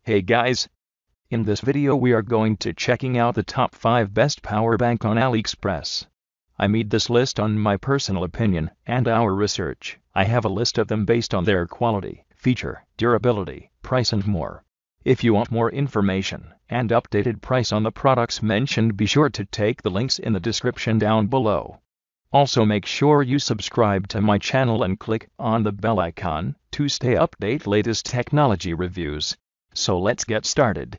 Hey guys! In this video we are going to checking out the top 5 best power bank on Aliexpress. I made this list on my personal opinion and our research. I have a list of them based on their quality, feature, durability, price and more. If you want more information and updated price on the products mentioned, be sure to take the links in the description down below. Also make sure you subscribe to my channel and click on the bell icon to stay updated latest technology reviews. So let's get started.